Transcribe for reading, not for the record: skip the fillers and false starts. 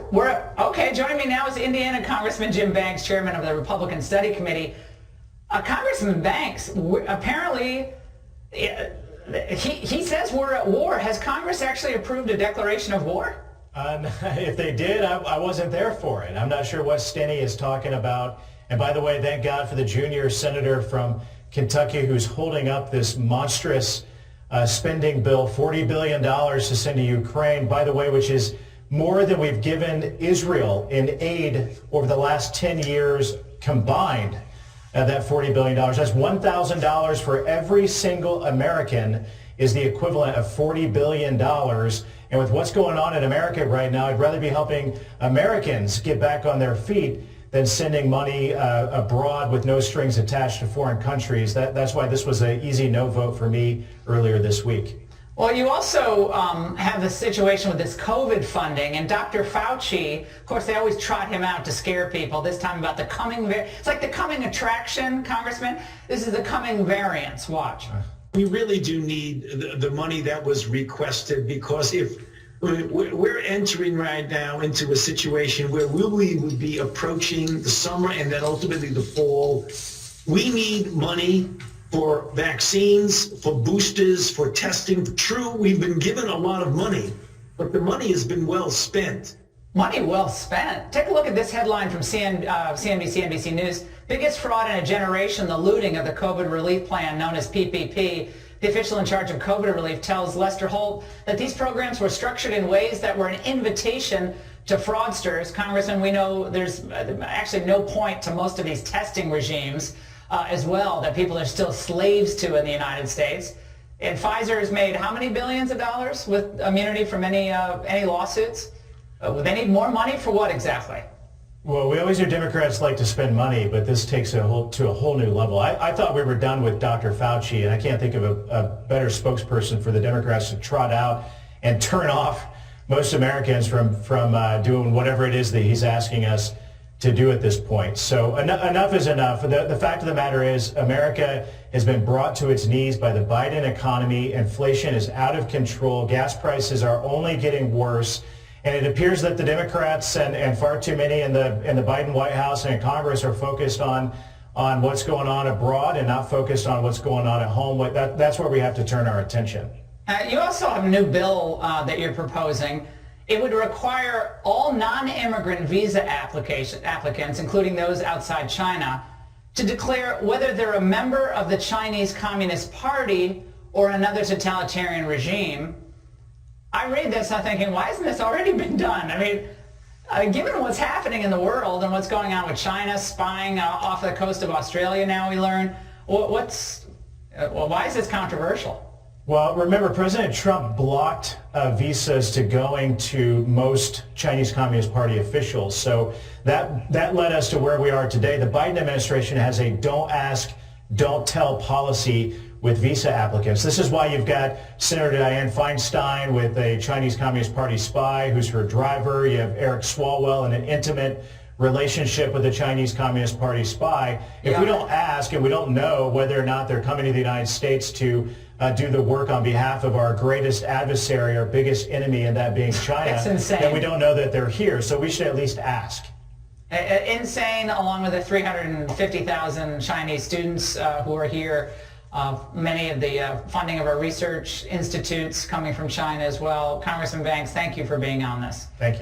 what? Okay, joining me now is Indiana Congressman Jim Banks, chairman of the Republican Study Committee. Congressman Banks, apparently, he says we're at war. Has Congress actually approved a declaration of war? If they did, I wasn't there for it. I'm not sure what Steny is talking about. And by the way, thank God for the junior senator from Kentucky who's holding up this monstrous spending bill, $40 billion to send to Ukraine, by the way, which is more than we've given Israel in aid over the last 10 years combined. That $40 billion. That's $1,000 for every single American is the equivalent of $40 billion. And with what's going on in America right now, I'd rather be helping Americans get back on their feet than sending money abroad with no strings attached to foreign countries. That's why this was an easy no vote for me earlier this week. Well, you also have the situation with this COVID funding, and Dr. Fauci, of course, they always trot him out to scare people, this time about the coming, it's like the coming attraction, Congressman. This is the coming variants. Watch. We really do need the money that was requested, because if we're entering right now into a situation where we would be approaching the summer and then ultimately the fall, we need money for vaccines, for boosters, for testing. True, we've been given a lot of money, but the money has been well spent. Money well spent. Take a look at this headline from CNBC, NBC News. Biggest fraud in a generation, the looting of the COVID relief plan known as PPP. The official in charge of COVID relief tells Lester Holt that these programs were structured in ways that were an invitation to fraudsters. Congressman, we know there's actually no point to most of these testing regimes as well that people are still slaves to in the United States. And Pfizer has made how many billions of dollars with immunity from any lawsuits? They need more money for what exactly? Well, we always hear Democrats like to spend money, but this takes to a whole new level. I thought we were done with Dr. Fauci, and I can't think of a better spokesperson for the Democrats to trot out and turn off most Americans from doing whatever it is that he's asking us to do at this point. So enough is enough. The fact of the matter is America has been brought to its knees by the Biden economy. Inflation is out of control. Gas prices are only getting worse. And it appears that the Democrats and far too many in the Biden White House and in Congress are focused on what's going on abroad and not focused on what's going on at home. That's where we have to turn our attention. You also have a new bill that you're proposing. It would require all non-immigrant visa applicants, including those outside China, to declare whether they're a member of the Chinese Communist Party or another totalitarian regime. I read this, I'm thinking, why hasn't this already been done? I mean, given what's happening in the world and what's going on with China spying off the coast of Australia now, we learn, why is this controversial? Well, remember, President Trump blocked visas to going to most Chinese Communist Party officials. So that led us to where we are today. The Biden administration has a don't ask, don't tell policy with visa applicants. This is why you've got Senator Dianne Feinstein with a Chinese Communist Party spy who's her driver. You have Eric Swalwell in an intimate relationship with a Chinese Communist Party spy. If we don't ask and we don't know whether or not they're coming to the United States to do the work on behalf of our greatest adversary, our biggest enemy, and that being China, then we don't know that they're here. So we should at least ask. Insane, along with the 350,000 Chinese students who are here. Many of the funding of our research institutes coming from China as well. Congressman Banks, thank you for being on this. Thank you.